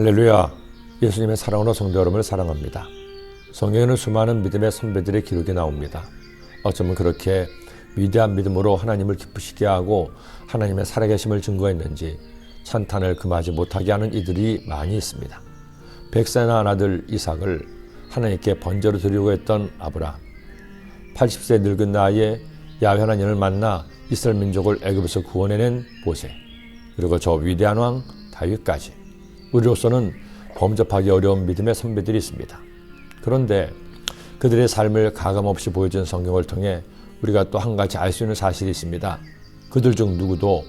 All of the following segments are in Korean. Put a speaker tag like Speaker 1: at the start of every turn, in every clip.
Speaker 1: 할렐루야. 예수님의 사랑으로 성도 여러분을 사랑합니다. 성경에는 수많은 믿음의 선배들의 기록이 나옵니다. 어쩌면 그렇게 위대한 믿음으로 하나님을 기쁘시게 하고 하나님의 살아계심을 증거했는지 찬탄을 금하지 못하게 하는 이들이 많이 있습니다. 100세나 한 아들 이삭을 하나님께 번제로 드리려고 했던 아브라함, 80세 늙은 나이에 야훼 하나님을 만나 이스라엘 민족을 애굽에서 구원해낸 모세, 그리고 저 위대한 왕 다윗까지 우리로서는 범접하기 어려운 믿음의 선배들이 있습니다. 그런데 그들의 삶을 가감없이 보여준 성경을 통해 우리가 또 한 가지 알 수 있는 사실이 있습니다. 그들 중 누구도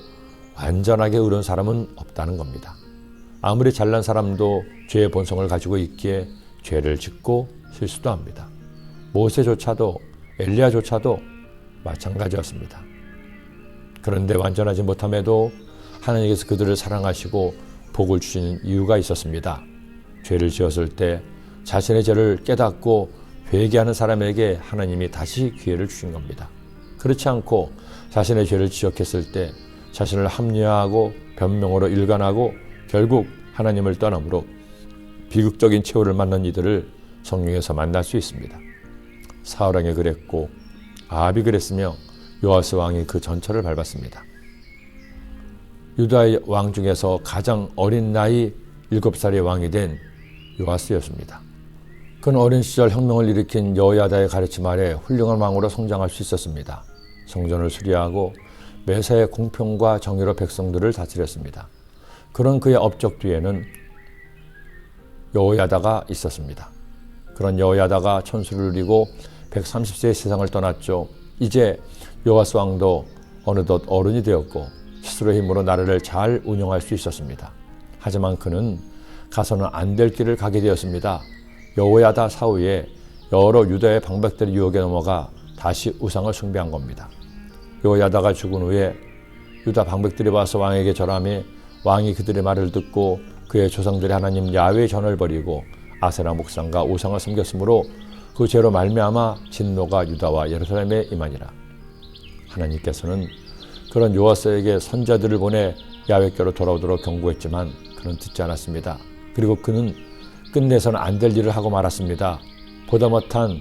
Speaker 1: 완전하게 의로운 사람은 없다는 겁니다. 아무리 잘난 사람도 죄의 본성을 가지고 있기에 죄를 짓고 실수도 합니다. 모세조차도 엘리야조차도 마찬가지였습니다. 그런데 완전하지 못함에도 하나님께서 그들을 사랑하시고 복을 주시는 이유가 있었습니다. 죄를 지었을 때 자신의 죄를 깨닫고 회개하는 사람에게 하나님이 다시 기회를 주신 겁니다. 그렇지 않고 자신의 죄를 지적했을 때 자신을 합리화하고 변명으로 일관하고 결국 하나님을 떠남으로 비극적인 최후를 맞는 이들을 성경에서 만날 수 있습니다. 사울 왕이 그랬고 아합이 그랬으며 요아스 왕이 그 전철을 밟았습니다. 유다의 왕 중에서 가장 어린 나이 7살의 왕이 된 요아스였습니다. 그는 어린 시절 혁명을 일으킨 여호야다의 가르침 아래 훌륭한 왕으로 성장할 수 있었습니다. 성전을 수리하고 매사에 공평과 정의로 백성들을 다스렸습니다. 그런 그의 업적 뒤에는 여호야다가 있었습니다. 그런 여호야다가 천수를 누리고 130세의 세상을 떠났죠. 이제 요아스 왕도 어느덧 어른이 되었고 스스로의 힘으로 나라를 잘 운영할 수 있었습니다. 하지만 그는 가서는 안 될 길을 가게 되었습니다. 여호야다 사후에 여러 유다의 방백들의 유혹에 넘어가 다시 우상을 숭배한 겁니다. 여호야다가 죽은 후에 유다 방백들이 와서 왕에게 절하며 왕이 그들의 말을 듣고 그의 조상들의 하나님 야훼의 전을 버리고 아세라 목상과 우상을 섬겼으므로 그 죄로 말미암아 진노가 유다와 예루살렘에 임하니라. 하나님께서는 그런 요아스에게 선자들을 보내 야훼께로 돌아오도록 경고했지만 그는 듣지 않았습니다. 그리고 그는 끝내서는 안 될 일을 하고 말았습니다. 보다 못한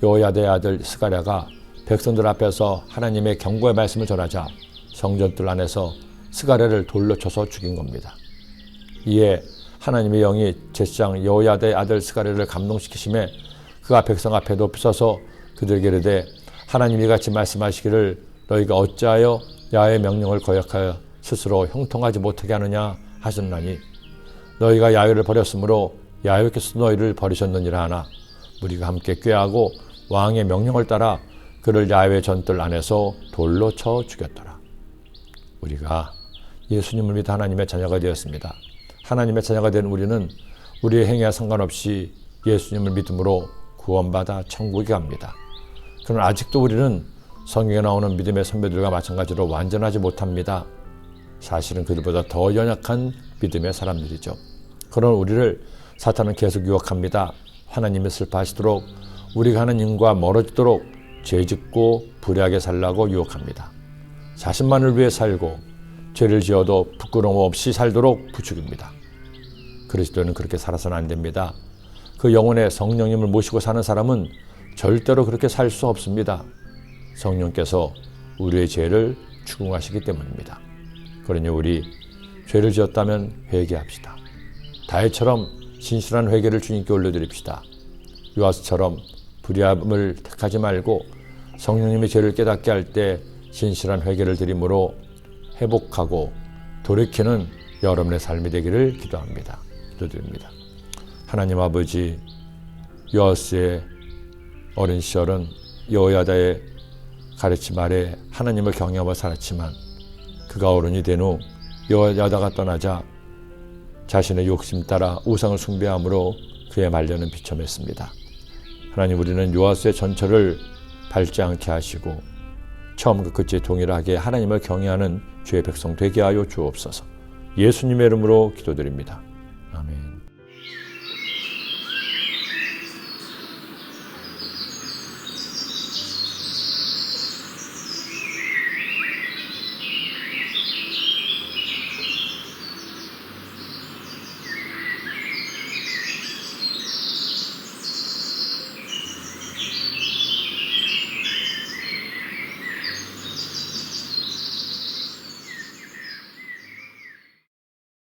Speaker 1: 여호야다의 아들 스가랴가 백성들 앞에서 하나님의 경고의 말씀을 전하자 성전뜰 안에서 스가랴를 돌로 쳐서 죽인 겁니다. 이에 하나님의 영이 제사장 여호야다의 아들 스가랴를 감동시키심에 그가 백성 앞에 높이 서서 그들에게 이르되 하나님이 같이 말씀하시기를 너희가 어찌하여 야훼의 명령을 거역하여 스스로 형통하지 못하게 하느냐 하셨나니 너희가 야훼를 버렸으므로 야훼께서 너희를 버리셨느니라 하나 무리가 함께 꾀하고 왕의 명령을 따라 그를 야훼 전뜰 안에서 돌로 쳐 죽였더라. 우리가 예수님을 믿어 하나님의 자녀가 되었습니다. 하나님의 자녀가 된 우리는 우리의 행위와 상관없이 예수님을 믿음으로 구원받아 천국에 갑니다. 그러나 아직도 우리는 성경에 나오는 믿음의 선배들과 마찬가지로 완전하지 못합니다. 사실은 그들보다 더 연약한 믿음의 사람들이죠. 그런 우리를 사탄은 계속 유혹합니다. 하나님이 슬퍼하시도록 우리가 하나님과 멀어지도록 죄짓고 불의하게 살라고 유혹합니다. 자신만을 위해 살고 죄를 지어도 부끄러움 없이 살도록 부추깁니다. 그리스도는 그렇게 살아서는 안 됩니다. 그 영혼의 성령님을 모시고 사는 사람은 절대로 그렇게 살 수 없습니다. 성령께서 우리의 죄를 추궁하시기 때문입니다. 그러니 우리 죄를 지었다면 회개합시다. 다윗처럼 진실한 회개를 주님께 올려드립시다. 요아스처럼 불의함을 택하지 말고 성령님의 죄를 깨닫게 할 때 진실한 회개를 드림으로 회복하고 돌이키는 여러분의 삶이 되기를 기도합니다. 기도드립니다. 하나님 아버지, 요아스의 어린 시절은 여호야다의 가르침 아래 하나님을 경외하며 살았지만 그가 어른이 된 후 여호야다가 떠나자 자신의 욕심 따라 우상을 숭배함으로 그의 말년은 비참했습니다. 하나님, 우리는 요아스의 전철을 밟지 않게 하시고 처음과 끝이 동일하게 하나님을 경외하는 주의 백성 되게 하여 주옵소서. 예수님의 이름으로 기도드립니다.